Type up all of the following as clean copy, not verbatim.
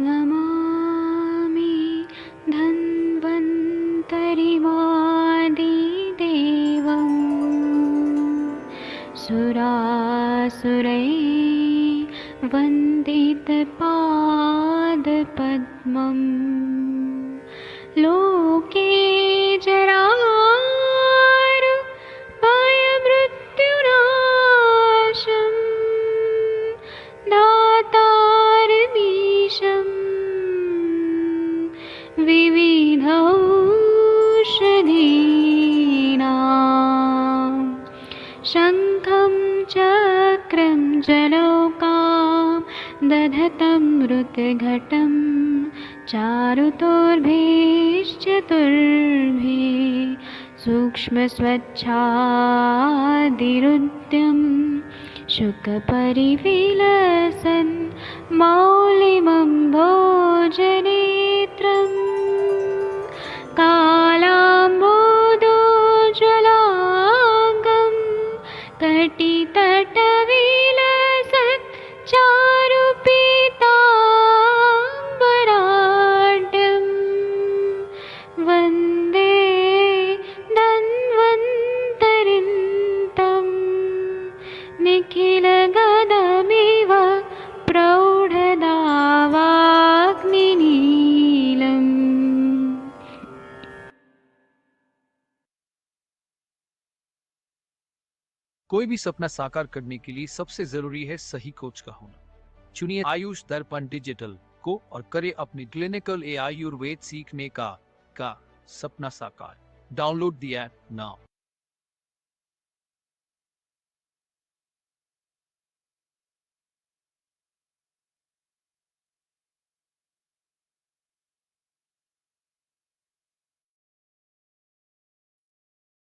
नमामि धन्वन्तरिमादिदेवम् सुरासुरैर्वन्दितपादपद्मम् लोके जरारुभयमृत्युनाशम् दातारमीशम् विविधौषधीनां शङ्खं चक्रं जलौकां दधतं मृतघटं चारुतोर्भिश्चतुर्भिः सूक्ष्मस्वच्छादिरुद्यं शुकपरिविलसन् मौलिमम्भोजनेत्रम् कालाम्बोदोज्ज्वलाङ्गं कटितटविलसत् चारुपीताम्बराढ्यं वन्दे धन्वन्तरिं निखिलगदमिव प्रौढदावाग्निनीलम्। कोई भी सपना साकार करने के लिए सबसे जरूरी है सही कोच का होना। चुनिए आयुष दर्पण डिजिटल को और करे अपनी क्लिनिकल आयुर्वेद सीखने का सपना साकार। Download the app now.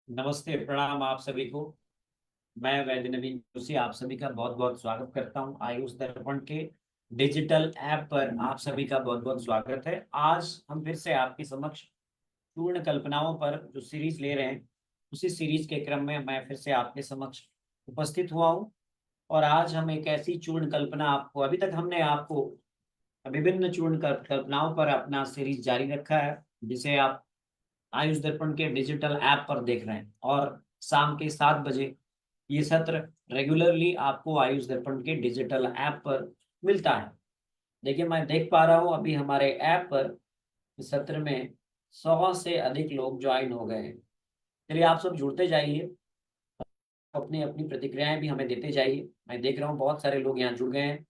नमस्ते, प्रणाम आप सभी को। मैं वैद्य नवीन जोशी आप सभी का बहुत बहुत स्वागत करता हूं। आयुष दर्पण के डिजिटल ऐप पर आप सभी का बहुत बहुत स्वागत है। आज हम फिर से आपके समक्ष पूर्ण कल्पनाओं पर जो सीरीज ले रहे हैं, उसी सीरीज के क्रम में मैं फिर से आपके समक्ष उपस्थित हुआ हूं। और आज हम एक ऐसी चूर्ण कल्पना आपको, अभी तक हमने आपको विभिन्न चूर्ण कल्पनाओं पर अपना सीरीज जारी रखा है, जिसे आप आयुष दर्पण के डिजिटल ऐप पर देख रहे हैं। और शाम के 7 बजे ये सत्र रेगुलरली आपको आयुष दर्पण के डिजिटल ऐप पर मिलता है। देखिए, मैं देख पा रहा हूँ अभी हमारे ऐप पर इस सत्र में 100 से अधिक लोग ज्वाइन हो गए हैं। चलिए, आप सब जुड़ते जाइए, अपनी अपनी प्रतिक्रियाएं भी हमें देते जाइए। मैं देख रहा हूँ बहुत सारे लोग यहाँ जुड़ गए हैं,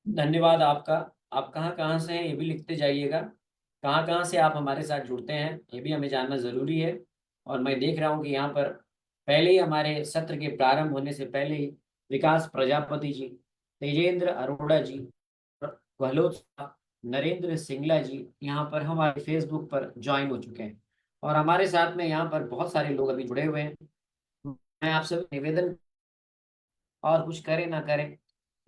धन्यवाद आपका। आप कहाँ कहाँ से हैं ये भी लिखते जाइएगा। कहाँ कहाँ से आप हमारे साथ जुड़ते हैं ये भी हमें जानना ज़रूरी है। और मैं देख रहा हूँ कि यहाँ पर पहले ही हमारे सत्र के प्रारंभ होने से पहले ही विकास प्रजापति जी, तेजेंद्र अरोड़ा जी, गहलोत साहब, नरेंद्र सिंगला जी यहाँ पर हमारे फेसबुक पर ज्वाइन हो चुके हैं। और हमारे साथ में यहाँ पर बहुत सारे लोग अभी जुड़े हुए हैं। मैं आप सभी निवेदन, और कुछ करें ना करें,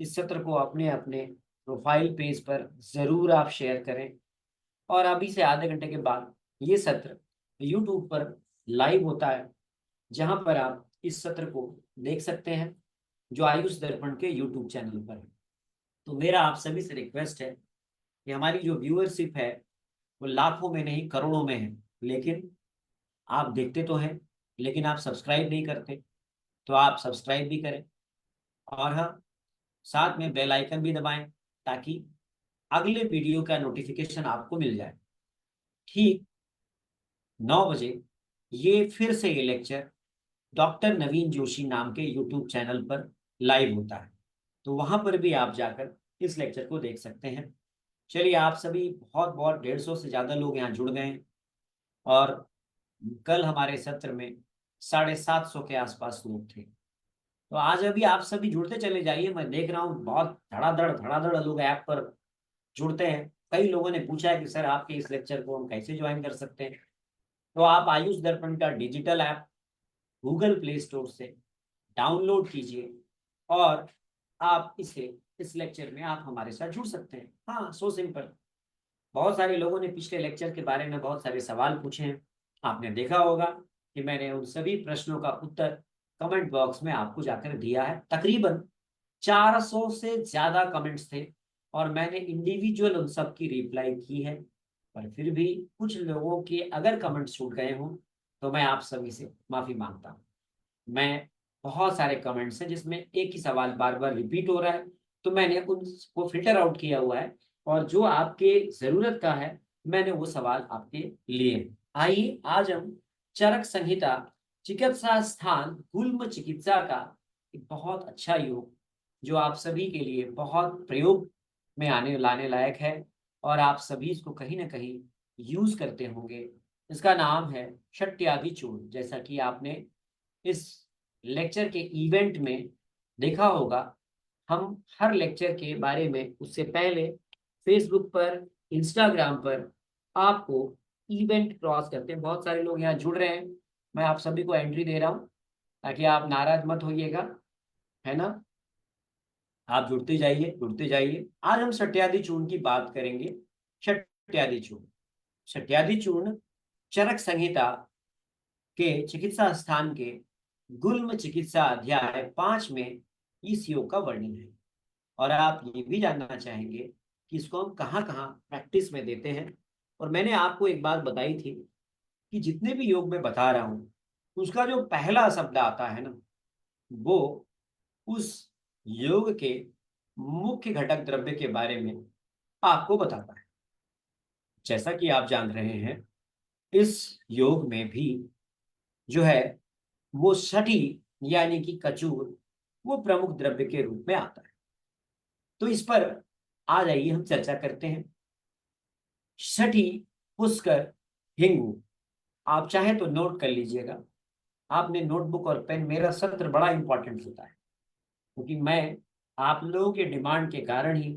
इस सत्र को अपने अपने प्रोफाइल पेज पर ज़रूर आप शेयर करें। और अभी से आधे घंटे के बाद ये सत्र यूट्यूब पर लाइव होता है, जहां पर आप इस सत्र को देख सकते हैं, जो आयुष दर्पण के यूट्यूब चैनल पर है। तो मेरा आप सभी से रिक्वेस्ट है कि हमारी जो व्यूअरशिप है वो लाखों में नहीं करोड़ों में है, लेकिन आप देखते तो हैं, लेकिन आप सब्सक्राइब नहीं करते। तो आप सब्सक्राइब भी करें, और हाँ, साथ में बेल आइकन भी दबाएं, ताकि अगले वीडियो का नोटिफिकेशन आपको मिल जाए। ठीक 9 बजे ये फिर से ये लेक्चर डॉक्टर नवीन जोशी नाम के यूट्यूब चैनल पर लाइव होता है, तो वहां पर भी आप जाकर इस लेक्चर को देख सकते हैं। चलिए, आप सभी बहुत बहुत 150 से ज्यादा लोग यहाँ जुड़ गए हैं। और कल हमारे सत्र में 750 के आसपास लोग थे। तो आज अभी आप सभी जुड़ते चले जाइए। मैं देख रहा हूँ बहुत धड़ाधड़ लोग ऐप पर जुड़ते हैं। कई लोगों ने पूछा है कि सर, आपके इस लेक्चर को हम कैसे ज्वाइन कर सकते हैं। तो आप आयुष दर्पण का digital app Google play store से डाउनलोड कीजिए, और आप इस लेक्चर में आप हमारे साथ जुड़ सकते हैं। हाँ, सो सिंपल। बहुत सारे लोगों ने पिछले लेक्चर के बारे में बहुत सारे सवाल पूछे हैं। आपने देखा होगा कि मैंने उन सभी प्रश्नों का उत्तर कमेंट बॉक्स में आपको जाकर दिया है। तकरीबन 400 से ज्यादा कमेंट्स थे और मैंने इंडिविजुअल उन सब की रिप्लाई की है, पर फिर भी कुछ लोगों के अगर कमेंट छूट गए हों तो मैं आप सभी से माफी मांगता हूँ। मैं बहुत सारे कमेंट्स हैं जिसमें एक ही सवाल बार बार रिपीट हो रहा है, तो मैंने उनको फिल्टर आउट किया हुआ है और जो आपके जरूरत का है मैंने वो सवाल आपके लिए। आइए आज हम चरक संहिता चिकित्सा स्थान गुल्म चिकित्सा का एक बहुत अच्छा योग जो आप सभी के लिए बहुत प्रयोग में आने लाने लायक है और आप सभी इसको कहीं ना कहीं यूज करते होंगे। इसका नाम है शट्यादि चूर्ण। जैसा कि आपने इस लेक्चर के इवेंट में देखा होगा, हम हर लेक्चर के बारे में उससे पहले फेसबुक पर, इंस्टाग्राम पर आपको इवेंट क्रॉस करते हैं। बहुत सारे लोग यहाँ जुड़ रहे हैं, मैं आप सभी को एंट्री दे रहा हूँ ताकि आप नाराज मत होइएगा, है ना। आप जुड़ते जाइए जुड़ते जाइए। आज हम सट्यादि चूर्ण की बात करेंगे। सट्यादि चूर्ण, सट्यादि चूर्ण चरक संहिता के चिकित्सा स्थान के गुल्म चिकित्सा अध्याय 5 में इस योग का वर्णन है। और आप ये भी जानना चाहेंगे कि इसको हम कहाँ कहाँ प्रैक्टिस में देते हैं। और मैंने आपको एक बात बताई थी कि जितने भी योग मैं बता रहा हूँ उसका जो पहला शब्द आता है ना, वो उस योग के मुख्य घटक द्रव्य के बारे में आपको बताता है। जैसा कि आप जान रहे हैं, इस योग में भी जो है वो सठी यानी कि कचूर वो प्रमुख द्रव्य के रूप में आता है। तो इस पर आ जाइए हम चर्चा करते हैं। सठी, पुष्कर, हिंगू। आप चाहे तो नोट कर लीजिएगा। आपने नोटबुक और पेन, मेरा सत्र बड़ा इंपॉर्टेंट होता है क्योंकि मैं आप लोगों के डिमांड के कारण ही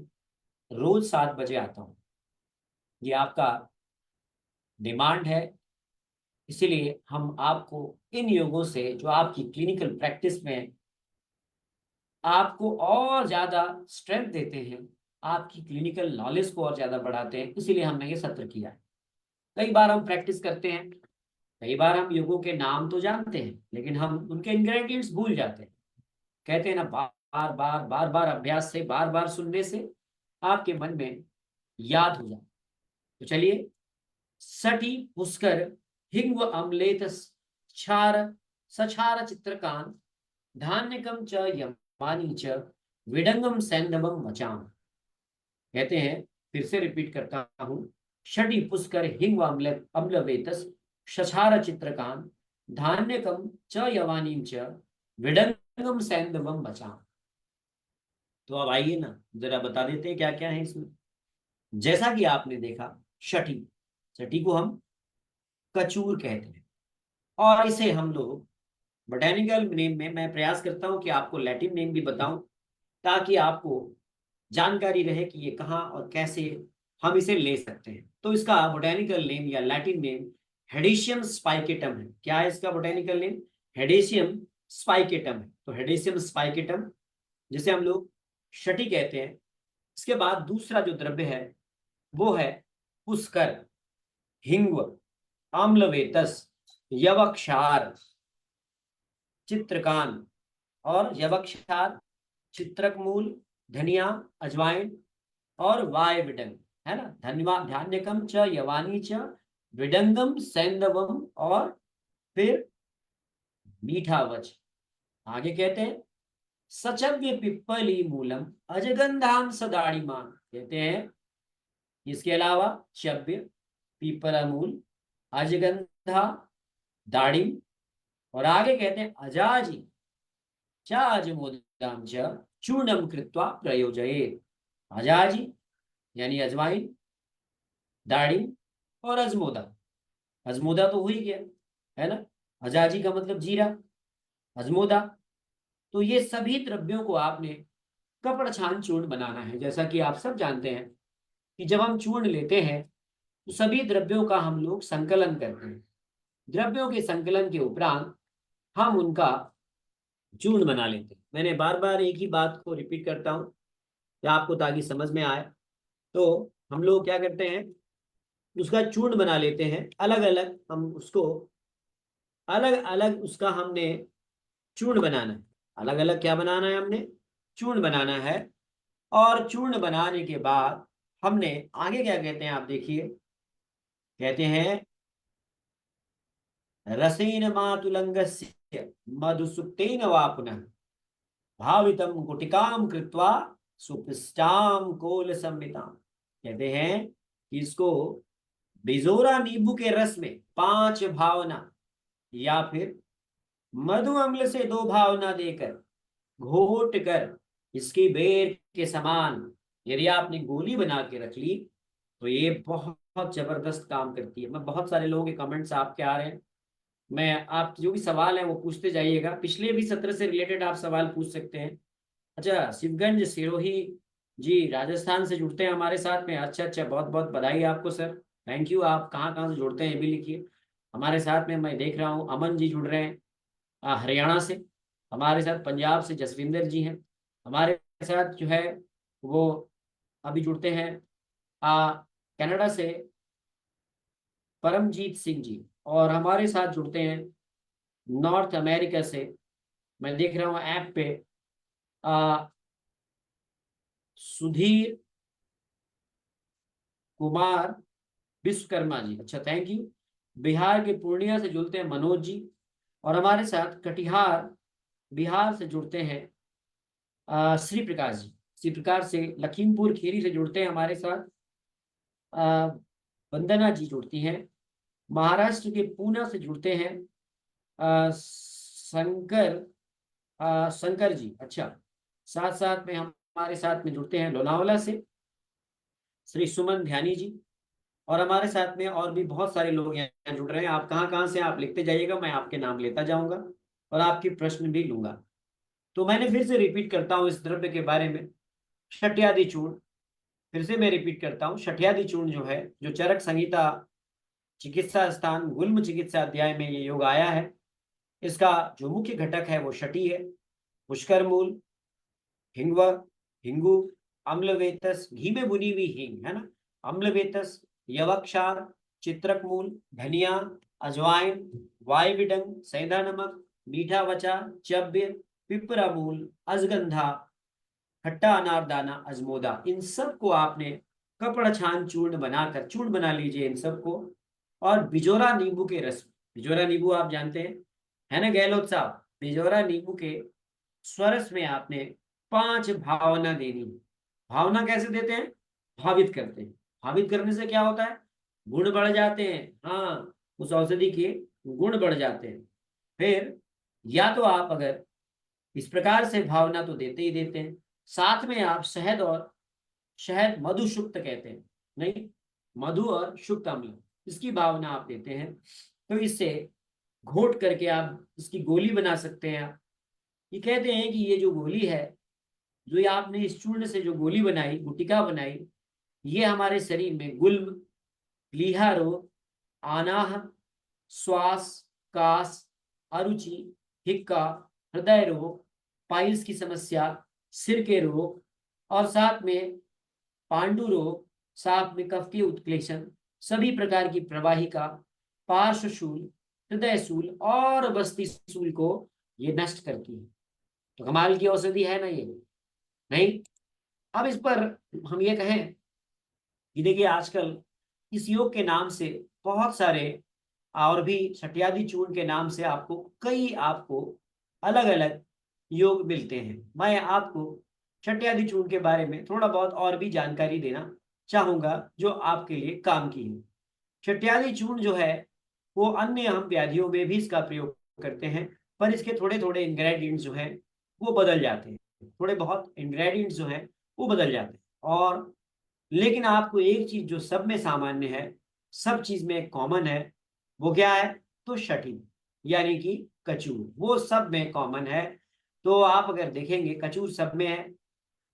रोज 7 बजे आता हूँ। ये आपका डिमांड है, इसीलिए हम आपको इन योगों से जो आपकी क्लिनिकल प्रैक्टिस में आपको और ज्यादा स्ट्रेंथ देते हैं, आपकी क्लिनिकल नॉलेज को और ज्यादा बढ़ाते हैं, इसीलिए हमने ये सत्र किया है। कई बार हम प्रैक्टिस करते हैं, कई बार हम योगों के नाम तो जानते हैं लेकिन हम उनके इंग्रेडिएंट्स भूल जाते हैं। कहते हैं ना, बार बार बार बार अभ्यास से, बार बार सुनने से आपके मन में याद हो जाए। तो चलिए, सठी, पुष्कर, हिंग, अम्लेत, क्षार, सछार, चित्रकान, धान्यकम च यमानी च विडंगम सैंधवम वचाम। कहते हैं, फिर से रिपीट करता हूं। षडी, पुष्कर, हिंग, अम्लवेतस, शछार, चित्रकान, धान्यकम च यवानी च विडंगम सैंधवम वचाम। तो अब आइए ना, जरा बता देते हैं क्या क्या है इसमें। जैसा कि आपने देखा, छठी, छठी को हम कचूर कहते हैं और इसे हम लोग बोटेनिकल नेम में, मैं प्रयास करता हूं कि आपको लैटिन नेम भी बताऊं ताकि आपको जानकारी रहे कि ये कहाँ और कैसे हम इसे ले सकते हैं। तो इसका बोटेनिकल नेम या लैटिन नेम हेडेशियम स्पाइकेटम है। क्या है इसका बोटेनिकल नेम? हेडेशियम स्पाइकेटम है। तो हेडेशियम स्पाइकेटम जिसे हम लोग शटी कहते हैं। इसके बाद दूसरा जो द्रव्य है वो है पुष्कर, हिंग, आम्लवेतस, यवक्षार, चित्रकान और यवक्षार, चित्रक मूल, धनिया, अजवाइन और वाय विडंग, है ना। धन्यवाद, धान्यकम च यवानी च विडंगम सैंधवम और फिर मीठा वच। आगे कहते हैं, सचव्य पिप्पली मूलम अजगंधाम सदाड़ीमान। कहते हैं इसके अलावा चव्य, पीपला मूल, अजगंधा, दाड़िम और आगे कहते हैं अजाजी चा अजमोदाम च चूर्णम कृत्वा प्रयोजयेत्। अजाजी यानी अजवाइन, दाड़िम और अजमोदा। अजमोदा तो हो ही गया, है ना। अजाजी का मतलब जीरा, अजमोदा। तो ये सभी द्रव्यों को आपने कपड़ छान चूर्ण बनाना है। जैसा कि आप सब जानते हैं कि जब हम चूर्ण लेते हैं तो सभी द्रव्यों का हम लोग संकलन करते हैं। द्रव्यों के संकलन के उपरांत हम उनका चूर्ण बना लेते हैं। मैंने बार बार एक ही बात को रिपीट करता हूँ या आपको ताकि समझ में आए। तो हम लोग क्या करते हैं, उसका चूर्ण बना लेते हैं। अलग अलग हम उसको, अलग अलग उसका हमने चूर्ण बनाना है। अलग अलग क्या बनाना है? हमने चूर्ण बनाना है। और चूर्ण बनाने के बाद हमने आगे क्या कहते हैं, आप देखिए, कहते हैं रसेन मातुलंगस्य मधुसुक्तेन वा पुनः भावितम गुटिकाम कृत्वा सुपिष्टाम कोल संविताम। कहते हैं कि इसको बिजोरा नींबू के रस में 5 भावना या फिर मधु अम्ल से 2 भावना देकर घोट कर इसकी बेर के समान यदि आपने गोली बना के रख ली तो ये बहुत जबरदस्त काम करती है। मैं बहुत सारे लोगों के कमेंट्स आपके आ रहे हैं, मैं आप जो भी सवाल है वो पूछते जाइएगा, पिछले भी सत्र से रिलेटेड आप सवाल पूछ सकते हैं। अच्छा, शिवगंज सिरोही जी राजस्थान से जुड़ते हैं हमारे साथ में। अच्छा अच्छा, बहुत बहुत बधाई आपको सर, थैंक यू। आप कहाँ कहाँ से जुड़ते हैं ये भी लिखिए हमारे साथ में। मैं देख रहा हूँ अमन जी जुड़ रहे हैं हरियाणा से, हमारे साथ पंजाब से जसविंदर जी हैं, हमारे साथ जो है वो अभी जुड़ते हैं कनाडा से परमजीत सिंह जी, और हमारे साथ जुड़ते हैं नॉर्थ अमेरिका से, मैं देख रहा हूँ ऐप पे सुधीर कुमार विश्वकर्मा जी, अच्छा थैंक यू। बिहार के पूर्णिया से जुड़ते हैं मनोज जी, और हमारे साथ कटिहार बिहार से जुड़ते हैं श्री प्रकाश जी। श्री प्रकाश से लखीमपुर खीरी से जुड़ते हैं हमारे साथ वंदना जी जुड़ती हैं। महाराष्ट्र के पूना से जुड़ते हैं शंकर शंकर जी, अच्छा। साथ साथ में हमारे साथ में जुड़ते हैं लोनावला से श्री सुमन ध्यानी जी, और हमारे साथ में और भी बहुत सारे लोग यहाँ जुड़ रहे हैं। आप कहाँ कहाँ से आप लिखते जाइएगा, मैं आपके नाम लेता जाऊंगा और आपके प्रश्न भी लूंगा। तो मैंने फिर से रिपीट करता हूँ इस द्रव्य के बारे में, शठ्यादि चूर्ण। फिर से मैं रिपीट करता हूँ, शठ्यादि चूर्ण जो है, जो चरक संहिता चिकित्सा स्थान गुल्म चिकित्सा अध्याय में ये योग आया है, इसका जो मुख्य घटक है वो शटी है, पुष्कर मूल, हिंगव, हिंगू, अम्लवेतस, घी में बुनी हुई हींग है ना, अम्लवेतस, यवक्षार, चित्रक मूल, धनिया, अजवाइन, वायविडंग, सेंधा नमक, मीठा वचा, चब्य, पिपरा मूल, अजगंधा, खट्टा अनारदाना, अजमोदा, इन सब को आपने कपड़ा छान चूर्ण बनाकर चूर्ण बना लीजिए इन सबको। और बिजोरा नींबू के रस, बिजोरा नींबू आप जानते हैं है ना गहलोत साहब, बिजोरा नींबू के स्वरस में आपने 5 भावना देनी है। भावना कैसे देते हैं, भावित करते हैं। भावित करने से क्या होता है, गुण बढ़ जाते हैं, हाँ उस औषधि के गुण बढ़ जाते हैं। फिर या तो आप अगर इस प्रकार से भावना तो देते ही देते हैं, साथ में आप शहद और शहद मधु शुक्त कहते हैं, नहीं मधु और शुक्त अम्ल, इसकी भावना आप देते हैं। तो इससे घोट करके आप इसकी गोली बना सकते हैं। आप ये कहते हैं कि ये जो गोली है, जो ये आपने इस चूर्ण से जो गोली बनाई, गुटिका बनाई, ये हमारे शरीर में गुल्म, प्लीहा रोग, आनाह, श्वास, कास, अरुचि, हिक्का, हृदय रोग, पाइल्स की समस्या, सिर के रोग, और साथ में पांडु रोग, साथ में कफ के उत्क्लेशन, सभी प्रकार की प्रवाहिका, पार्श्वशूल, हृदय शूल और बस्ती शूल को ये नष्ट करती है। तो कमाल की औषधि है ना ये, नहीं? अब इस पर हम ये कहें कि देखिए आजकल इस योग के नाम से बहुत सारे और भी शठ्यादि चूर्ण के नाम से आपको अलग अलग योग मिलते हैं। मैं आपको शठ्यादि चूर्ण के बारे में थोड़ा बहुत और भी जानकारी देना चाहूंगा जो आपके लिए काम की है। शठ्यादि चूर्ण जो है वो अन्य हम व्याधियों में भी इसका प्रयोग करते हैं, पर इसके थोड़े थोड़े इंग्रेडिएंट्स जो हैं वो बदल जाते हैं, थोड़े बहुत इंग्रेडिएंट्स जो हैं वो बदल जाते हैं। और लेकिन आपको एक चीज जो सब में सामान्य है, सब चीज में कॉमन है, वो क्या है, तो शठी यानी कि कचूर, वो सब में कॉमन है। तो आप अगर देखेंगे कचूर सब में है,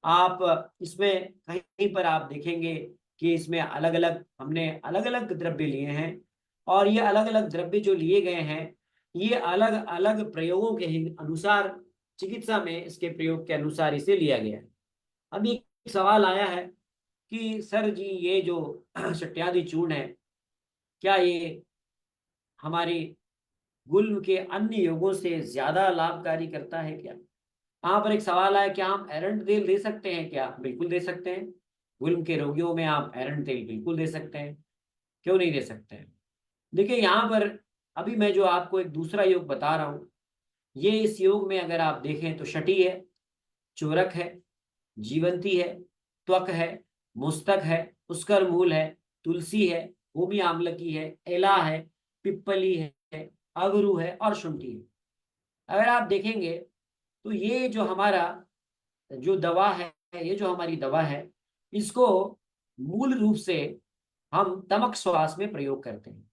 आप इसमें कहीं पर आप देखेंगे कि इसमें अलग अलग हमने अलग अलग द्रव्य लिए हैं, और ये अलग अलग द्रव्य जो लिए गए हैं ये अलग अलग प्रयोगों के अनुसार, चिकित्सा में इसके प्रयोग के अनुसार इसे लिया गया है। अभी एक सवाल आया है कि सर जी ये जो शठ्यादि चूर्ण है, क्या ये हमारे गुल्म के अन्य योगों से ज्यादा लाभकारी करता है क्या? यहाँ पर एक सवाल आया, क्या हम एरंड तेल दे सकते हैं? क्या बिल्कुल दे सकते हैं। गुल्म के रोगियों में आप एरंड तेल बिल्कुल दे सकते हैं, क्यों नहीं दे सकते हैं। देखिए यहाँ पर अभी मैं जो आपको एक दूसरा योग बता रहा हूँ, ये इस योग में अगर आप देखें तो शटी है, चोरक है, जीवंती है, त्वक है, मुस्तक है, पुष्कर मूल है, तुलसी है, भूमि आमलकी है, एला है, पिप्पली है, अगरू है और शुंठी है। अगर आप देखेंगे तो ये जो हमारा जो दवा है, ये जो हमारी दवा है, इसको मूल रूप से हम तमक श्वास में प्रयोग करते हैं।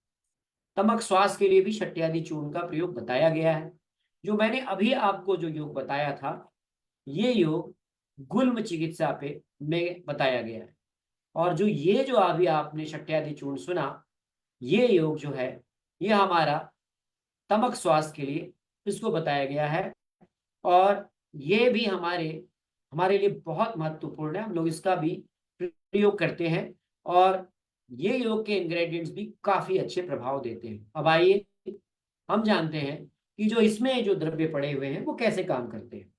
तमक श्वास के लिए भी शट्यादि चूर्ण का प्रयोग बताया गया है। जो मैंने अभी आपको जो योग बताया था, ये योग गुल्म चिकित्सा पे में बताया गया है। और जो ये जो अभी आपने शट्यादि चूर्ण सुना, ये योग जो है ये हमारा तमक श्वास के लिए इसको बताया गया है। और ये भी हमारे हमारे लिए बहुत महत्वपूर्ण है, हम लोग इसका भी प्रयोग करते हैं। और ये योग के इंग्रेडिएंट्स भी काफी अच्छे प्रभाव देते हैं। अब आइए हम जानते हैं कि जो इसमें जो द्रव्य पड़े हुए हैं वो कैसे काम करते हैं।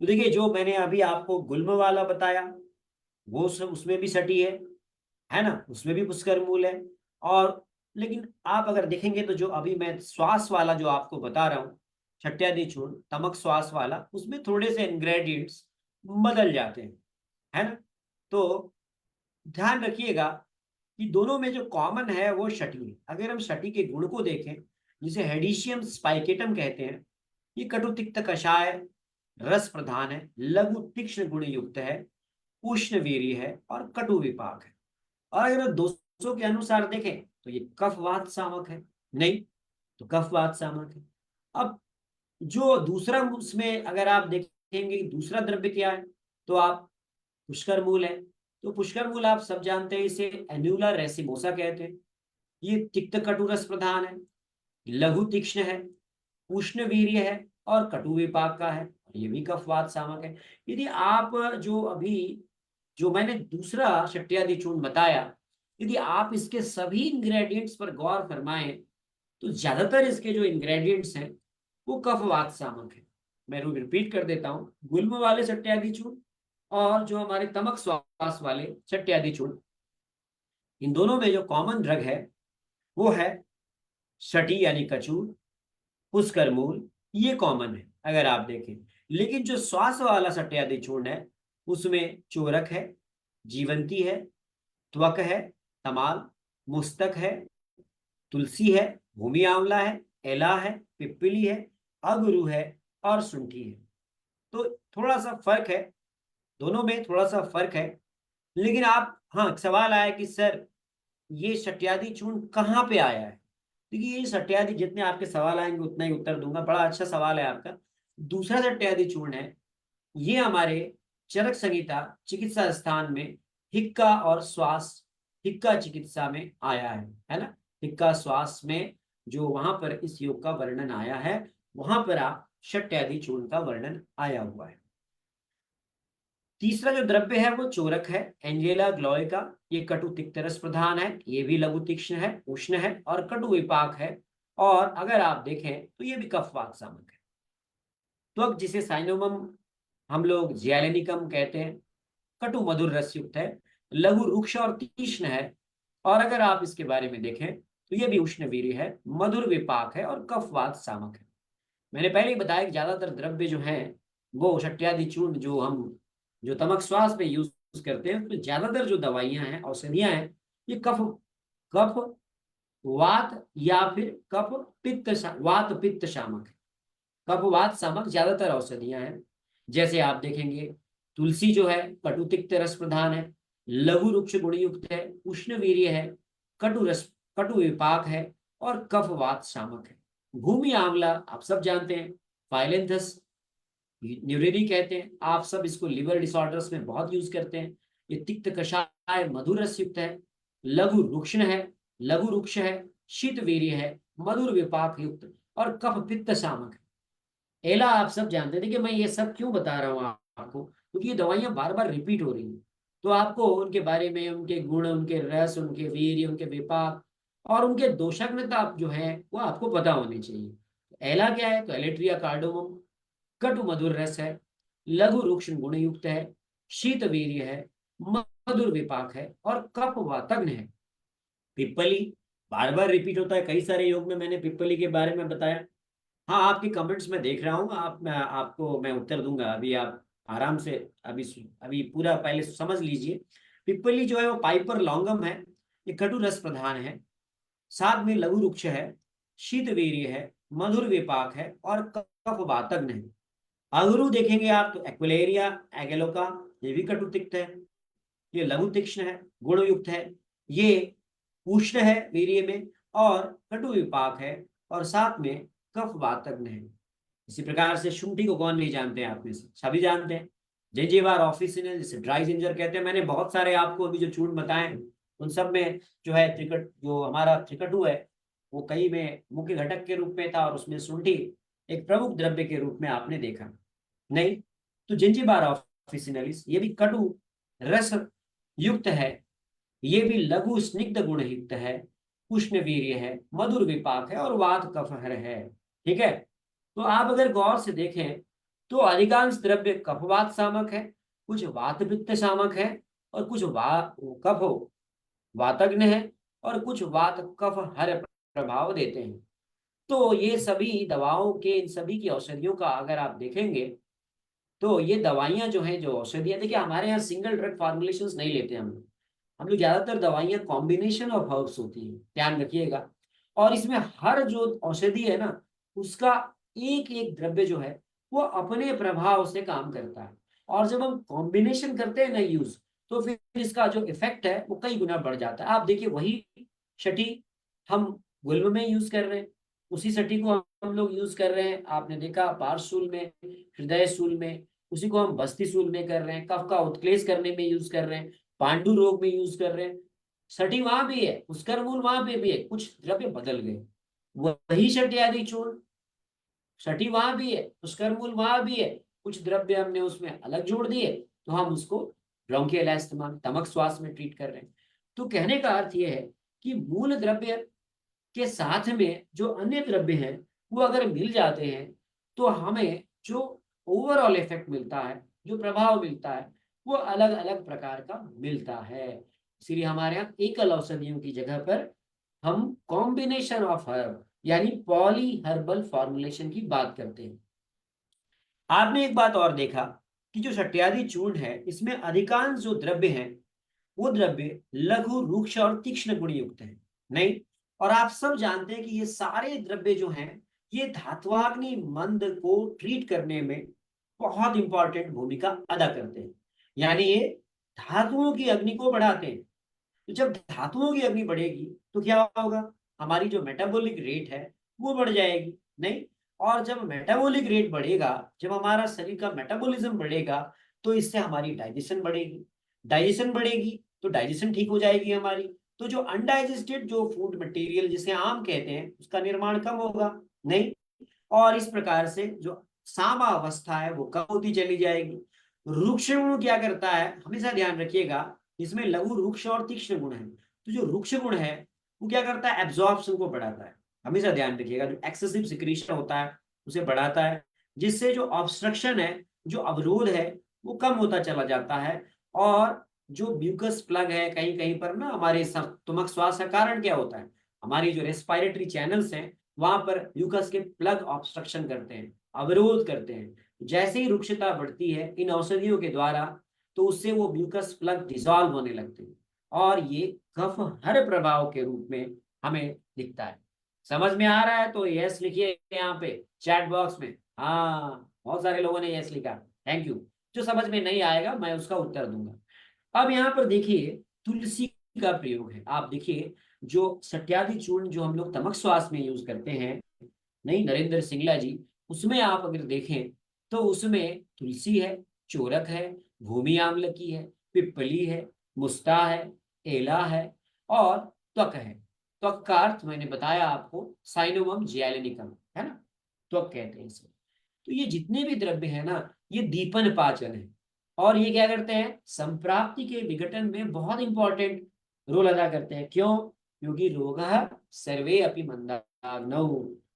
तो देखिए, जो मैंने अभी आपको गुल्म वाला बताया, वो सब उसमें भी सटी है ना, उसमें भी पुष्कर मूल है। और लेकिन आप अगर देखेंगे तो जो अभी मैं श्वास वाला जो आपको बता रहा हूँ, छट्यादि चूर्ण तमक श्वास वाला, उसमें थोड़े से इंग्रेडिएंट्स बदल जाते हैं, है ना। तो ध्यान रखिएगा कि दोनों में जो कॉमन है वो शटी है। अगर हम शटी के गुण को देखें, जिसे हेडिशियम स्पाइकेटम कहते हैं, ये कटु तिक्त कषाय रस प्रधान है, लघु तीक्ष्ण गुण युक्त है, उष्ण वीर्य है और कटु विपाक है। और अगर दोषों के अनुसार देखें तो ये कफवात सामक है, नहीं तो कफवात सामक है। अब जो दूसरा उसमें अगर आप देखेंगे कि दूसरा द्रव्य क्या है, तो आप पुष्कर मूल है। तो पुष्कर मूल आप सब जानते हैं, इसे एन्यूलर रेसिमोसा कहते हैं। ये तिक्त कटुरस प्रधान है, लघु तीक्ष्ण है, उष्ण वीर्य है और कटु विपाक का है। ये भी कफवात सामक है। यदि आप जो अभी जो मैंने दूसरा शट्यादि चूर्ण बताया, यदि आप इसके सभी इंग्रेडिएंट्स पर गौर फरमाएं तो ज्यादातर इसके जो इंग्रेडिएंट्स हैं वो कफवात सामक है। मैं रिपीट कर देता हूं, गुल्म वाले शट्यादि चूर्ण और जो हमारे तमक श्वास वाले शट्यादि चूर्ण, इन दोनों में जो कॉमन ड्रग है वो है शटी यानी कचूर, पुष्कर मूल, ये कॉमन है अगर आप देखें। लेकिन जो श्वास वाला शट्यादि चूर्ण है उसमें चोरक है, जीवंती है, त्वक है, तमाल, मुस्तक है, तुलसी है, भूमि आंवला है, एला है, पिप्पली है, अगरू है और शुंठी है। तो थोड़ा सा फर्क है, दोनों में थोड़ा सा फर्क है। लेकिन आप, हाँ, सवाल आया कि सर ये शट्यादि चूर्ण कहाँ पे आया है। देखिए, ये शट्यादि, जितने आपके सवाल आएंगे उतना ही उत्तर दूंगा। बड़ा अच्छा सवाल है आपका। दूसरा शट्यादि चूर्ण है, ये हमारे चरक संहिता चिकित्सा स्थान में हिक्का और श्वास, हिक्का चिकित्सा में आया है ना। हिक्का श्वास में जो वहां पर इस योग का वर्णन आया है, वहां पर आप शट्यादि चूर्ण का वर्णन आया हुआ है। तीसरा जो द्रव्य है वो चोरक है, एंजेला ग्लोइका। ये कटु तिक्त रस प्रधान है, ये भी लघु तीक्ष्ण है, उष्ण है और कटु विपाक है। और अगर आप देखें तो ये भी कफवात सामक है। त्वक, जिसे साइनोमम हम लोग जियालेनिकम कहते हैं, कटु मधुर रस युक्त है, लघु रुक्ष और तीक्ष्ण है। और अगर आप इसके बारे में देखें तो ये भी उष्ण वीर्य है, मधुर विपाक है और कफवात सामक है। मैंने पहले ही बताया कि ज्यादातर द्रव्य जो हैं वो शट्यादि चूर्ण जो हम जो तमक श्वास पे यूज करते हैं, तो ज्यादातर जो दवाइयां हैं, औषधियां हैं, ये कफ कफ वात या फिर कफ पित्त वात पित्त शामक है। कफ वात शामक ज्यादातर औषधियां हैं। जैसे आप देखेंगे तुलसी जो है कटु तिक्त रस प्रधान है, लघु रुक्ष गुणयुक्त है, उष्ण वीर्य है, कटु विपाक है और कफ वात शामक है। भूमि आंवला आप सब जानते हैं, फाइलेंथस न्यूरेरी कहते हैं, आप सब इसको लिवर डिसऑर्डर्स में बहुत यूज करते हैं। ये तिक्त कषाय मधुर रस युक्त है, लघु रुक्ष है, लघु रुक्ष है, शीत वीर्य है, मधुर विपाक युक्त और कफ पित्त शामक है। एला आप सब जानते हैं। देखिए, मैं ये सब क्यों बता रहा हूँ आपको, क्योंकि ये दवाइयां बार बार रिपीट हो रही हैं, तो आपको उनके बारे में, उनके गुण, उनके रस, उनके वीर्य, उनके विपाक और उनके दोषाग्नता जो है वो आपको पता होनी चाहिए। एला क्या है, तो एलेट्रिया कार्डोमम, कटु मधुर रस है, लघु रूक्ष्म गुण युक्त है, शीत वीर्य है, मधुर विपाक है और कफ वातग्न है। पिप्पली बार बार रिपीट होता है, कई सारे योग में मैंने पिप्पली के बारे में बताया। हाँ, आपके कमेंट्स में देख रहा हूँ, आपको मैं उत्तर दूंगा, अभी आप आराम से अभी पूरा पहले समझ लीजिए। पिप्पली जो है वो पाइपर लॉन्गम है, ये कटु रस प्रधान है, साथ में लघु रुक्ष है, शीत वीर्य है, मधुर विपाक है और कफ वातग्न है। अगरू देखेंगे आप तो एक्वेलेरिया एगेलोका, ये भी कटु तिक्त है, ये लघु तीक्ष्ण है, गुण युक्त है, ये उष्ण है वीर्य में और कटु विपाक है और साथ में कफ वातग्न है। इसी प्रकार से शुंठी को कौन नहीं जानते हैं, आप में से सभी जानते हैं। जिंजीवार ऑफिसिनल, जिसे ड्राई जिंजर कहते हैं, मैंने बहुत सारे आपको अभी जो चूर्ण बताए उन सब में जो है त्रिकट, जो हमारा त्रिकटु है वो कई में मुख्य घटक के रूप में था और उसमें शुंठी एक प्रमुख द्रव्य के रूप में आपने देखा नहीं। तो जिंजीबार ऑफिसिनलिस ये भी कटु रस युक्त है, ये भी लघु स्निग्ध गुण युक्त है, उष्ण वीर्य है, मधुर विपाक है और वात कफहर है। ठीक है, तो आप अगर गौर से देखें तो अधिकांश द्रव्य कफवात सामक है, कुछ वात पित्त सामक है और कुछ कफ वातग्न है और कुछ वात कफ हर प्रभाव देते हैं। तो ये सभी दवाओं के, इन सभी की औषधियों का अगर आप देखेंगे तो ये दवाइयां जो हैं, जो औषधियां, देखिए हमारे यहाँ सिंगल ड्रग फॉर्मुलेशंस नहीं लेते हम लोग ज्यादातर दवाइयां कॉम्बिनेशन ऑफ हर्ब्स होती है, ध्यान रखिएगा। और इसमें हर जो औषधि है ना, उसका एक एक द्रव्य जो है वो अपने प्रभाव से काम करता है, और जब हम कॉम्बिनेशन करते हैं ना यूज, तो फिर इसका जो इफेक्ट है वो कई गुना बढ़ जाता है। आप देखिए वही छठी हम गुल्म में यूज कर रहे हैं, उसी छठी को हम लोग यूज कर रहे हैं, आपने देखा पार्श्वशूल में, हृदय शूल में, उसी को हम बस्ती शूल में कर रहे हैं, कफ का उत्क्लेश करने में यूज कर रहे हैं, पांडु रोग में यूज कर रहे हैं। छठी वहां भी है, पुष्कर मूल वहां पे भी है, कुछ द्रव्य बदल गए, वही छठी आदि चूर्ण, छठी वहां भी है, पुष्कर मूल वहां भी है, कुछ द्रव्य हमने उसमें अलग जोड़ दिए, तो हम उसको ब्रोंकियल अस्थमा, तमक श्वास में ट्रीट कर रहे हैं। तो कहने का अर्थ यह है कि मूल द्रव्य के साथ में जो अन्य द्रव्य हैं वो अगर मिल जाते हैं तो हमें जो ओवरऑल इफेक्ट मिलता है, जो प्रभाव मिलता है, वो अलग अलग प्रकार का मिलता है। इसीलिए हमारे यहाँ एकल औषधियों की जगह पर हम कॉम्बिनेशन ऑफ हर्ब यानी पॉली हर्बल फॉर्मुलेशन की बात करते हैं। आपने एक बात और देखा कि जो शट्यादि चूर्ण है इसमें अधिकांश जो द्रव्य हैं वो द्रव्य लघु रूक्ष और तीक्ष्ण गुण युक्त है नहीं। और आप सब जानते हैं कि ये सारे द्रव्य जो हैं ये धात्वाग्नि मंद को ट्रीट करने में बहुत इंपॉर्टेंट भूमिका अदा करते हैं, यानी ये धातुओं की अग्नि को बढ़ाते हैं। तो जब धातुओं की अग्नि बढ़ेगी तो क्या होगा, हमारी जो मेटाबॉलिक रेट है वो बढ़ जाएगी नहीं। और जब मेटाबॉलिक रेट बढ़ेगा, जब हमारा शरीर का मेटाबॉलिज्म बढ़ेगा, तो इससे हमारी डाइजेशन बढ़ेगी, डाइजेशन बढ़ेगी तो डाइजेशन ठीक हो जाएगी हमारी। तो जो अनडाइजेस्टेड जो फूड मटेरियल जिसे आम कहते हैं उसका निर्माण कम होगा नहीं। और इस प्रकार से जो सामा अवस्था है वो कम होती चली जाएगी। रुक्ष गुण क्या करता है, हमेशा ध्यान रखिएगा, इसमें लघु रुक्ष और तीक्ष्ण गुण है। तो जो रुक्ष गुण है वो क्या करता है, एब्जॉर्प्शन को बढ़ाता है, हमेशा ध्यान रखिएगा, जो एक्सेसिव सिक्रीशन होता है उसे बढ़ाता है, जिससे जो ऑब्स्ट्रक्शन है, जो अवरोध है वो कम होता चला जाता है। और जो म्यूकस प्लग है कहीं कहीं पर ना, हमारे स्टमक श्वास का कारण क्या होता है, हमारी जो रेस्पिरेटरी चैनल्स हैं वहां पर म्यूकस के प्लग ऑब्स्ट्रक्शन करते हैं, अवरोध करते हैं। जैसे ही रुक्षता बढ़ती है इन औषधियों के द्वारा, तो उससे वो म्यूकस प्लग डिसॉल्व होने लगते हैं और ये कफ हर प्रभाव के रूप में हमें दिखता है। समझ में आ रहा है तो यस लिखिए यहाँ पे चैट बॉक्स में। हाँ, बहुत सारे लोगों ने यस लिखा, थैंक यू। जो समझ में नहीं आएगा मैं उसका उत्तर दूंगा। अब यहाँ पर देखिए तुलसी का प्रयोग है, आप देखिए जो सट्यादि चूर्ण जो हम लोग तमक श्वास में यूज करते हैं नहीं, नरेंद्र सिंगला जी, उसमें आप अगर देखें तो उसमें तुलसी है, चोरक है, भूमि आमलकी है, पिप्पली है, मुस्ता है, एला है और त्वक है। त्वक का अर्थ मैंने बताया आपको, साइनोमम जियालेनिकम है ना, त्वक कहते हैं इसे। तो ये जितने भी द्रव्य है ना, ये दीपन पाचन है और ये क्या करते हैं, संप्राप्ति के विघटन में बहुत इंपॉर्टेंट रोल अदा करते हैं। क्यों, क्योंकि रोग सर्वे अपि मंदाग्नौ,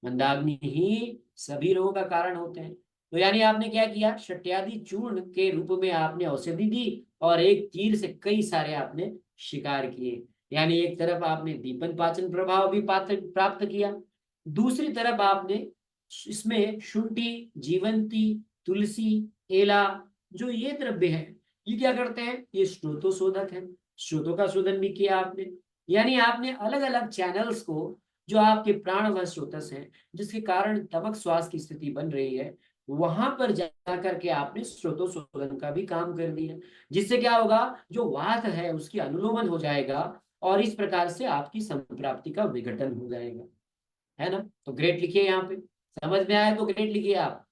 मंदाग्नि ही सभी रोगों का कारण होते हैं। तो यानी आपने क्या किया, शट्यादि चूर्ण के रूप में आपने औषधि दी और एक तीर से कई सारे आपने शिकार किए। यानी एक तरफ आपने दीपन पाचन प्रभाव भी प्राप्त किया, दूसरी तरफ आपने इसमें शुंठी, जीवंती, तुलसी, एला, जो ये द्रव्य है ये क्या करते हैं, ये स्रोतोशोधक है, स्रोतों का शोधन भी किया आपने। यानी आपने अलग अलग चैनल्स को, जो आपके प्राणवश स्रोतस हैं, जिसके कारण तमक श्वास की स्थिति बन रही है, वहां पर जाकर के आपने स्रोतोशोधन का भी काम कर दिया, जिससे क्या होगा, जो वात है उसकी अनुलोमन हो जाएगा और इस प्रकार से आपकी संप्राप्ति का विघटन हो जाएगा, है ना। तो ग्रेट लिखिए यहाँ पे, समझ में आया तो ग्रेट लिखिए आप।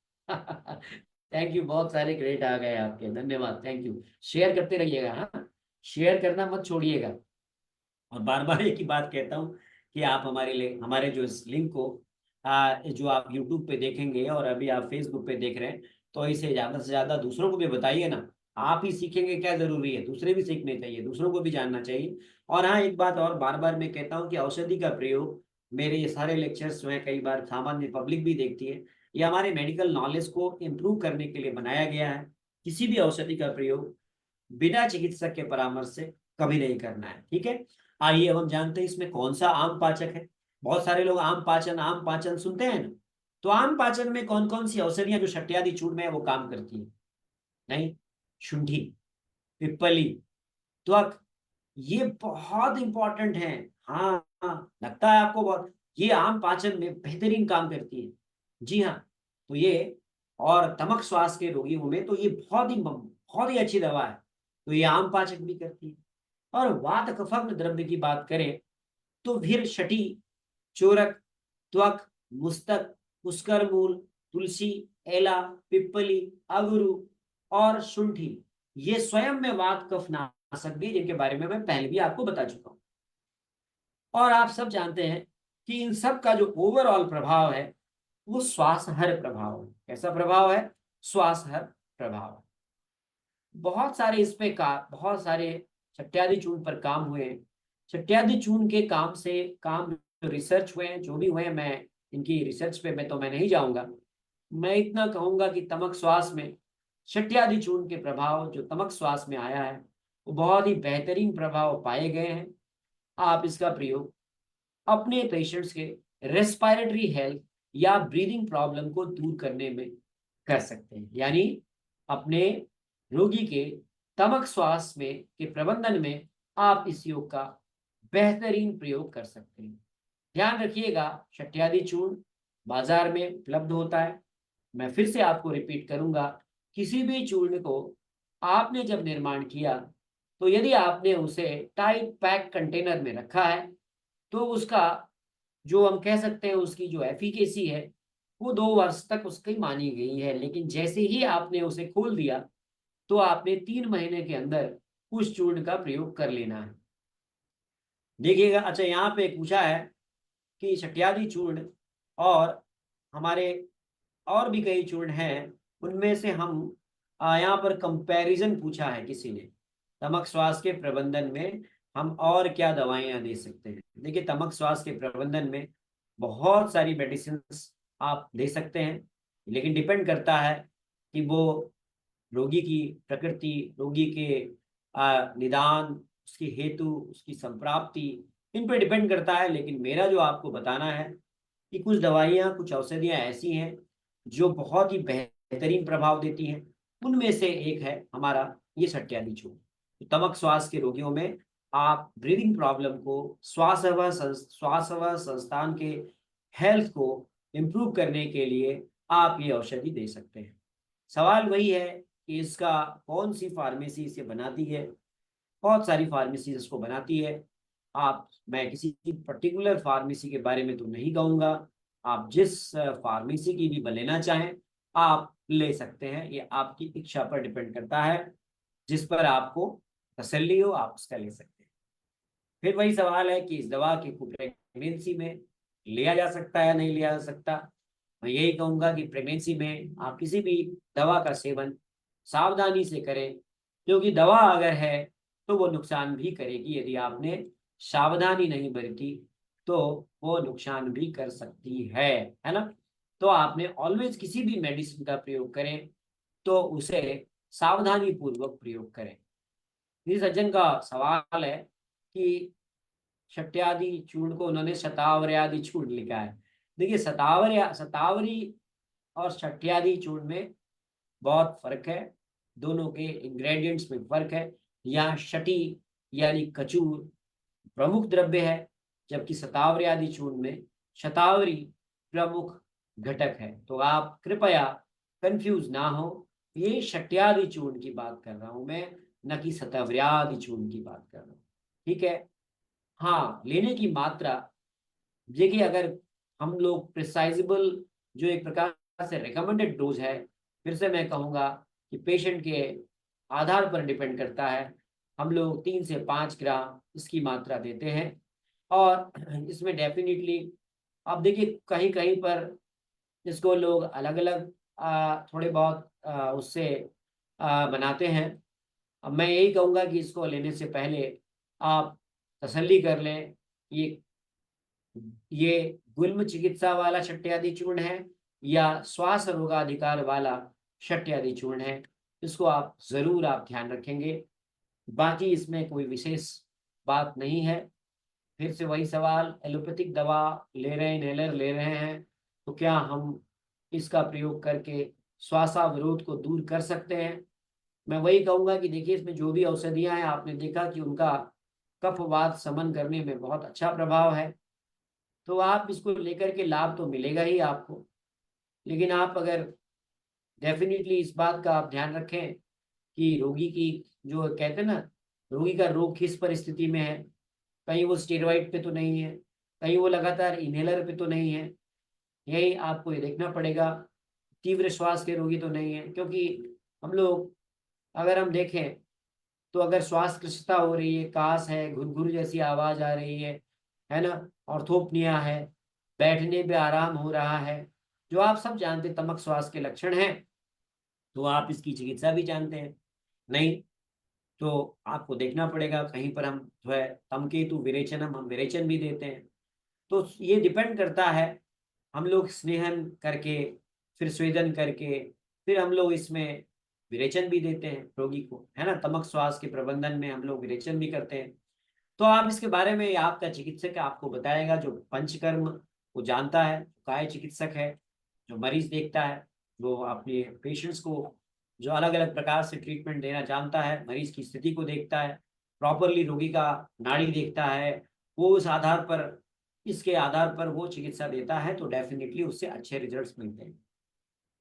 थैंक यू, बहुत सारे ग्रेट आ गए आपके, धन्यवाद, थैंक यू। शेयर करते रहिएगा, हाँ, शेयर करना मत छोड़िएगा। और बार बार एक ही बात कहता हूँ कि आप हमारे लिए, हमारे जो इस लिंक को जो आप यूट्यूब पे देखेंगे और अभी आप फेसबुक पे देख रहे हैं, तो इसे ज्यादा से ज्यादा दूसरों को भी बताइए ना। आप ही सीखेंगे क्या जरूरी है, दूसरे भी सीखने चाहिए, दूसरों को भी जानना चाहिए। और हाँ, एक बात और बार बार मैं कहता हूँ कि औषधि का प्रयोग, मेरे ये सारे लेक्चर्स जो है कई बार सामान्य पब्लिक भी देखती है, ये हमारे मेडिकल नॉलेज को इम्प्रूव करने के लिए बनाया गया है। किसी भी औषधि का प्रयोग बिना चिकित्सक के परामर्श से कभी नहीं करना है, ठीक है। आइए अब हम जानते हैं इसमें कौन सा आम पाचक है। बहुत सारे लोग आम पाचन सुनते हैं ना, तो आम पाचन में कौन कौन सी औषधियां जो शट्यादि चूर्ण में है वो काम करती है? नहीं, शुंठी, पिप्पली, त्वक, ये बहुत इंपॉर्टेंट है। हाँ हाँ, लगता है आपको बहुत, ये आम पाचन में बेहतरीन काम करती है। जी हाँ, तो ये, और तमक श्वास के रोगियों में तो ये बहुत ही अच्छी दवा है। तो ये आम पाचक भी करती है। और वात कफग्न द्रव्य की बात करें तो फिर शठी, चोरक, त्वक, मुस्तक, पुष्कर मूल, तुलसी, एला, पिप्पली, अगुरु और शुंठी, ये स्वयं में वात कफ नाशक भी, जिनके बारे में मैं पहले भी आपको बता चुका हूं। और आप सब जानते हैं कि इन सब का जो ओवरऑल प्रभाव है वो श्वास हर प्रभाव है। कैसा प्रभाव है? श्वास हर प्रभाव है। बहुत सारे इस पे का बहुत सारे शट्यादि चूर्ण पर काम हुए हैं। शट्यादि चूर्ण के काम से, काम जो रिसर्च हुए हैं, जो भी हुए हैं, मैं इनकी रिसर्च पे मैं नहीं जाऊंगा। मैं इतना कहूंगा कि तमक श्वास में शट्यादि चूर्ण के प्रभाव जो तमक श्वास में आया है वो बहुत ही बेहतरीन प्रभाव पाए गए हैं। आप इसका प्रयोग अपने पेशेंट्स के रेस्पिरेटरी हेल्थ या ब्रीदिंग प्रॉब्लम को दूर करने में कर सकते हैं। यानी अपने रोगी के तमक श्वास में के प्रबंधन में आप इस योग का बेहतरीन प्रयोग कर सकते हैं। ध्यान रखिएगा, शट्यादि चूर्ण बाजार में उपलब्ध होता है। मैं फिर से आपको रिपीट करूंगा, किसी भी चूर्ण को आपने जब निर्माण किया तो यदि आपने उसे टाइट पैक कंटेनर में रखा है तो उसका जो हम कह सकते हैं उसकी जो एफिकेसी है वो 2 वर्ष तक उसकी मानी गई है। लेकिन जैसे ही आपने उसे खोल दिया तो आपने 3 महीने के अंदर उस चूर्ण का प्रयोग कर लेना है। देखिएगा, अच्छा यहाँ पे पूछा है कि शट्यादि चूर्ण और हमारे और भी कई चूर्ण हैं, उनमें से हम यहाँ पर कंपैरिजन पूछा है किसी ने, तमक श्वास के प्रबंधन में हम और क्या दवाइयाँ दे सकते हैं। देखिए, तमक श्वास के प्रबंधन में बहुत सारी मेडिसिन आप दे सकते हैं, लेकिन डिपेंड करता है कि वो रोगी की प्रकृति, रोगी के निदान, उसकी हेतु, उसकी संप्राप्ति, इन पे डिपेंड करता है। लेकिन मेरा जो आपको बताना है कि कुछ दवाइयाँ, कुछ औषधियाँ ऐसी हैं जो बहुत ही बेहतरीन प्रभाव देती हैं। उनमें से एक है हमारा ये शट्यादि चूर्ण। तो तमक श्वास के रोगियों में आप ब्रीदिंग प्रॉब्लम को, श्वास व संस्थान के हेल्थ को इम्प्रूव करने के लिए आप ये औषधि दे सकते हैं। सवाल वही है कि इसका कौन सी फार्मेसी इसे बनाती है। बहुत सारी फार्मेसी इसको बनाती है। मैं किसी पर्टिकुलर फार्मेसी के बारे में तो नहीं कहूँगा, आप जिस फार्मेसी की भी लेना चाहें आप ले सकते हैं। ये आपकी इच्छा पर डिपेंड करता है, जिस पर आपको तसल्ली हो आप उसका ले सकते हैं। फिर वही सवाल है कि इस दवा के को प्रेगनेंसी में लिया जा सकता है या नहीं लिया जा सकता। मैं यही कहूँगा कि प्रेगनेंसी में आप किसी भी दवा का सेवन सावधानी से करें, क्योंकि दवा अगर है तो वो नुकसान भी करेगी। यदि आपने सावधानी नहीं बरती तो वो नुकसान भी कर सकती है ना। तो आपने ऑलवेज किसी भी मेडिसिन का प्रयोग करें तो उसे सावधानी पूर्वक प्रयोग करें। इस सज्जन का सवाल है कि शट्यादि चूर्ण को उन्होंने शतावर्यादि चूर्ण लिखा है। देखिए शतावरी और शट्यादि चूर्ण में बहुत फर्क है, दोनों के इंग्रेडिएंट्स में फर्क है। यहाँ शटी यानी खजूर प्रमुख द्रव्य है, जबकि शतावरी आदि चूर्ण में शतावरी प्रमुख घटक है। तो आप कृपया कंफ्यूज ना हो, ये शट्यादि चूर्ण की बात कर रहा हूं मैं, न कि शतावर्यादि चूर्ण की बात कर रहा हूँ। ठीक है। हाँ, लेने की मात्रा देखिए, अगर हम लोग प्रिसाइजेबल जो एक प्रकार से रिकमेंडेड डोज है, फिर से मैं कहूँगा कि पेशेंट के आधार पर डिपेंड करता है। हम लोग 3 से 5 ग्राम इसकी मात्रा देते हैं। और इसमें डेफिनेटली आप देखिए कहीं कहीं पर इसको लोग अलग अलग थोड़े बहुत उससे बनाते हैं। अब मैं यही कहूँगा कि इसको लेने से पहले आप तसल्ली कर लें, ये गुल्म चिकित्सा वाला शट्यादि चूर्ण है या श्वास रोगाधिकार वाला शट्यादि चूर्ण है, इसको आप जरूर आप ध्यान रखेंगे। बाकी इसमें कोई विशेष बात नहीं है। फिर से वही सवाल, एलोपैथिक दवा ले रहे हैं, इनहेलर ले रहे हैं, तो क्या हम इसका प्रयोग करके श्वासावरोध को दूर कर सकते हैं? मैं वही कहूंगा कि देखिए, इसमें जो भी औषधियां हैं, आपने देखा कि उनका कफवात शमन करने में बहुत अच्छा प्रभाव है। तो आप इसको लेकर के लाभ तो मिलेगा ही आपको, लेकिन आप अगर डेफिनेटली इस बात का आप ध्यान रखें कि रोगी की जो कहते हैं ना, रोगी का रोग किस परिस्थिति में है, कहीं वो स्टेरॉइड पे तो नहीं है, कहीं वो लगातार इनहेलर पे तो नहीं है। यही आपको ये देखना पड़ेगा, तीव्र श्वास के रोगी तो नहीं है। क्योंकि हम लोग अगर हम देखें तो अगर श्वास कृशता हो रही है, कास है, घुरघुर जैसी आवाज आ रही है ना, ऑर्थोपनिया है, बैठने पे आराम हो रहा है, जो आप सब जानते तमक श्वास के लक्षण हैं, तो आप इसकी चिकित्सा भी जानते हैं। नहीं तो आपको देखना पड़ेगा, कहीं पर हम जो है तमकेतु विरेचनम, हम विरेचन भी देते हैं। तो ये डिपेंड करता है, हम लोग स्नेहन करके फिर स्वेदन करके फिर हम लोग इसमें विरेचन भी देते हैं रोगी को, है ना। तमक श्वास के प्रबंधन में हम लोग विरेचन भी करते हैं। तो आप इसके बारे में आपका चिकित्सक आपको बताएगा, जो पंचकर्म को जानता है, काय चिकित्सक है, जो मरीज देखता है, जो अपने पेशेंट्स को जो अलग अलग प्रकार से ट्रीटमेंट देना जानता है, मरीज की स्थिति को देखता है, प्रॉपरली रोगी का नाड़ी देखता है, वो उस आधार पर, इसके आधार पर वो चिकित्सा देता है, तो डेफिनेटली उससे अच्छे रिजल्ट्स मिलते हैं।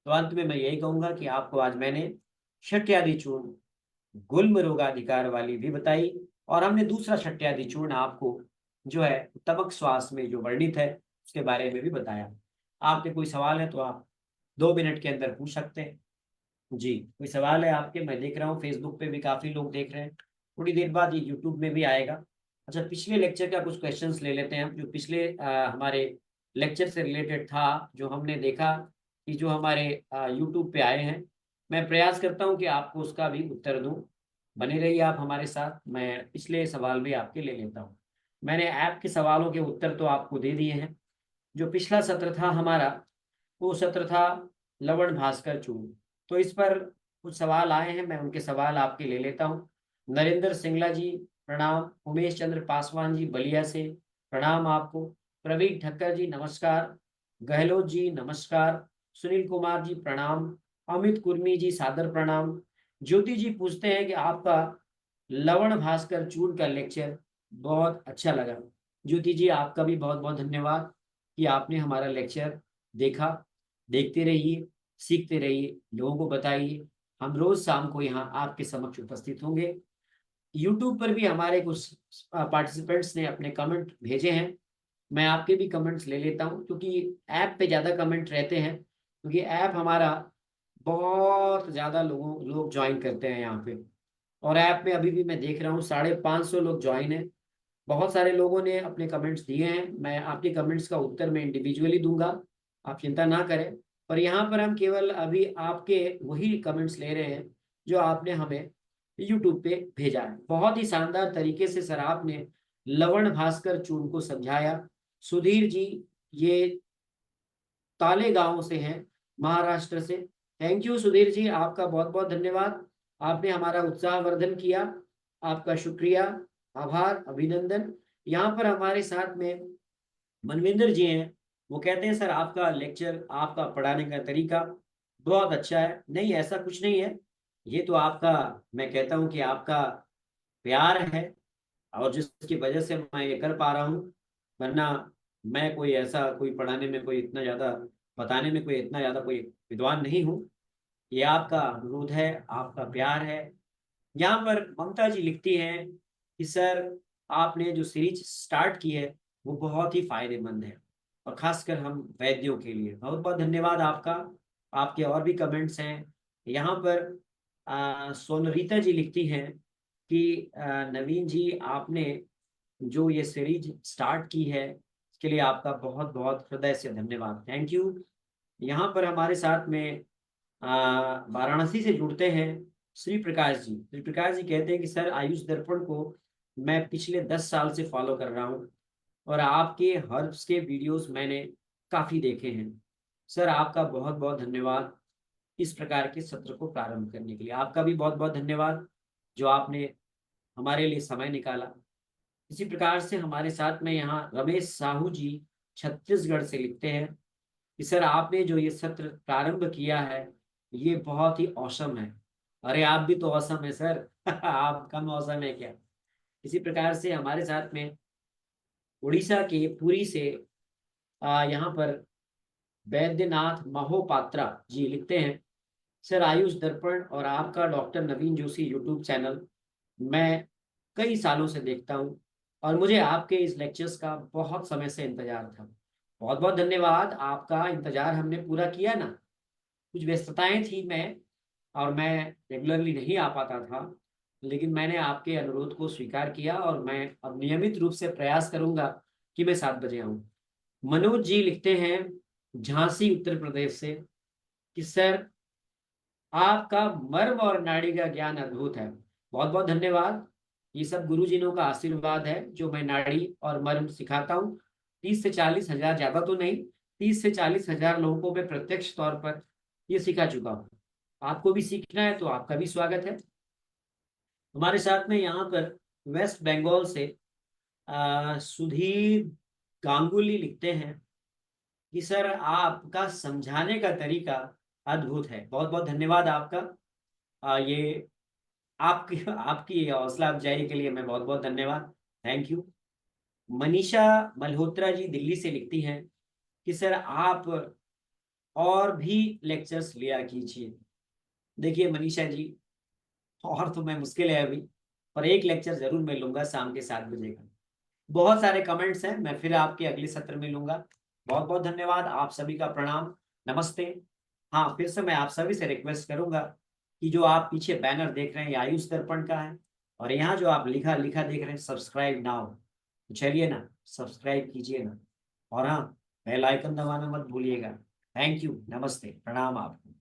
तो अंत में मैं यही कहूंगा कि आपको आज मैंने शट्यादि चूर्ण गुल्म रोगाधिकार वाली भी बताई, और हमने दूसरा शट्यादि चूर्ण आपको जो है तमक श्वास में जो वर्णित है उसके बारे में भी बताया। आपके कोई सवाल है तो आप 2 मिनट के अंदर पूछ सकते हैं। जी, कोई सवाल है आपके? मैं देख रहा हूँ फेसबुक पे भी काफी लोग देख रहे हैं, थोड़ी देर बाद ये यूट्यूब में भी आएगा। अच्छा, पिछले लेक्चर का कुछ क्वेश्चंस ले लेते हैं हम, जो पिछले हमारे लेक्चर से रिलेटेड था, जो हमने देखा कि जो हमारे यूट्यूब पे आए हैं। मैं प्रयास करता हूँ कि आपको उसका भी उत्तर दूं। बने रहिए आप हमारे साथ, मैं पिछले सवाल भी आपके ले लेता हूँ। मैंने ऐप के सवालों के उत्तर तो आपको दे दिए हैं। जो पिछला सत्र था हमारा, वो सत्र था लवण भास्कर चूर्ण। तो इस पर कुछ सवाल आए हैं, मैं उनके सवाल आपके ले लेता हूँ। नरेंद्र सिंगला जी प्रणाम, उमेश चंद्र पासवान जी बलिया से प्रणाम आपको, प्रवीण ठक्कर जी नमस्कार, गहलोत जी नमस्कार, सुनील कुमार जी प्रणाम, अमित कुर्मी जी सादर प्रणाम। ज्योति जी पूछते हैं कि आपका लवण भास्कर चूर्ण का लेक्चर बहुत अच्छा लगा। ज्योति जी, आपका भी बहुत बहुत धन्यवाद कि आपने हमारा लेक्चर देखा। देखते रहिए, सीखते रहिए, लोगों को बताइए। हम रोज शाम को यहाँ आपके समक्ष उपस्थित होंगे। यूट्यूब पर भी हमारे कुछ पार्टिसिपेंट्स ने अपने कमेंट भेजे हैं, मैं आपके भी कमेंट्स ले लेता हूँ, क्योंकि ऐप पे ज़्यादा कमेंट रहते हैं, क्योंकि ऐप हमारा बहुत ज़्यादा लोग ज्वाइन करते हैं यहाँ पे। और ऐप में अभी भी मैं देख रहा हूँ 550 लोग ज्वाइन है। बहुत सारे लोगों ने अपने कमेंट्स दिए हैं, मैं आपके कमेंट्स का उत्तर मैं इंडिविजुअली दूंगा, आप चिंता ना करें। पर यहाँ पर हम केवल अभी आपके वही कमेंट्स ले रहे हैं जो आपने हमें यूट्यूब पे भेजा है। बहुत ही शानदार तरीके से सर आपने लवण भास्कर चूर्ण को समझाया। सुधीर जी, ये तालेगांव से हैं, महाराष्ट्र से। थैंक यू सुधीर जी, आपका बहुत बहुत धन्यवाद, आपने हमारा उत्साहवर्धन किया, आपका शुक्रिया, आभार, अभिनंदन। यहाँ पर हमारे साथ में मनविंदर जी हैं, वो कहते हैं सर आपका लेक्चर, आपका पढ़ाने का तरीका बहुत अच्छा है। नहीं, ऐसा कुछ नहीं है, ये तो आपका, मैं कहता हूँ कि आपका प्यार है, और जिसकी वजह से मैं ये कर पा रहा हूँ। वरना मैं कोई ऐसा, कोई पढ़ाने में कोई इतना ज़्यादा, बताने में कोई इतना ज़्यादा कोई विद्वान नहीं हूँ। ये आपका अनुरोध है, आपका प्यार है। यहाँ पर ममता जी लिखती हैं कि सर आपने जो सीरीज स्टार्ट की है वो बहुत ही फायदेमंद है, और खासकर हम वैद्यों के लिए। बहुत बहुत धन्यवाद आपका। आपके और भी कमेंट्स हैं यहाँ पर। सोनरीता जी लिखती हैं कि नवीन जी आपने जो ये सीरीज स्टार्ट की है इसके लिए आपका बहुत बहुत हृदय से धन्यवाद, थैंक यू। यहाँ पर हमारे साथ में वाराणसी से जुड़ते हैं श्री प्रकाश जी। श्री प्रकाश जी कहते हैं कि सर आयुष दर्पण को मैं पिछले 10 साल से फॉलो कर रहा हूँ, और आपके हर्ब्स के वीडियोस मैंने काफ़ी देखे हैं। सर आपका बहुत बहुत धन्यवाद इस प्रकार के सत्र को प्रारंभ करने के लिए। आपका भी बहुत बहुत धन्यवाद जो आपने हमारे लिए समय निकाला। इसी प्रकार से हमारे साथ में यहाँ रमेश साहू जी छत्तीसगढ़ से लिखते हैं कि सर आपने जो ये सत्र प्रारंभ किया है ये बहुत ही औसम है। अरे आप भी तो औसम है सर आप कम औसम है क्या। इसी प्रकार से हमारे साथ में उड़ीसा के पुरी से यहाँ पर वैद्यनाथ महोपात्रा जी लिखते हैं, सर आयुष दर्पण और आपका डॉक्टर नवीन जोशी यूट्यूब चैनल मैं कई सालों से देखता हूँ, और मुझे आपके इस लेक्चर्स का बहुत समय से इंतजार था। बहुत बहुत धन्यवाद, आपका इंतजार हमने पूरा किया ना। कुछ व्यस्तताएं थी और मैं रेगुलरली नहीं आ पाता था, लेकिन मैंने आपके अनुरोध को स्वीकार किया, और मैं अब नियमित रूप से प्रयास करूंगा कि मैं 7 बजे आऊं। मनोज जी लिखते हैं झांसी उत्तर प्रदेश से कि सर आपका मर्म और नाड़ी का ज्ञान अद्भुत है। बहुत बहुत धन्यवाद, ये सब गुरुजिनों का आशीर्वाद है जो मैं नाड़ी और मर्म सिखाता हूँ। 30 से 40 हजार, ज्यादा तो नहीं, 30 से 40 हजार लोगों को मैं प्रत्यक्ष तौर पर ये सिखा चुका हूँ। आपको भी सीखना है तो आपका भी स्वागत है। हमारे साथ में यहाँ पर वेस्ट बंगाल से सुधीर गांगुली लिखते हैं कि सर आपका समझाने का तरीका अद्भुत है। बहुत बहुत धन्यवाद आपका। ये आपकी आपकी हौसला अफजाई के लिए मैं बहुत बहुत धन्यवाद, थैंक यू। मनीषा मल्होत्रा जी दिल्ली से लिखती हैं कि सर आप और भी लेक्चर्स लिया कीजिए। देखिए मनीषा जी, और तो मैं मुश्किल है अभी, पर एक लेक्चर जरूर मैं लूंगा शाम के 7 बजे का। बहुत सारे कमेंट्स हैं, मैं फिर आपके अगले सत्र में लूंगा। बहुत बहुत धन्यवाद, आप सभी का प्रणाम, नमस्ते। हाँ, फिर से मैं आप सभी से रिक्वेस्ट करूंगा कि जो आप पीछे बैनर देख रहे हैं ये आयुष दर्पण का है, और यहाँ जो आप लिखा देख रहे हैं सब्सक्राइब नाउ, तो चलिए ना सब्सक्राइब कीजिए ना, और हाँ बेल आइकन दबाना मत भूलिएगा। थैंक यू, नमस्ते, प्रणाम आपको।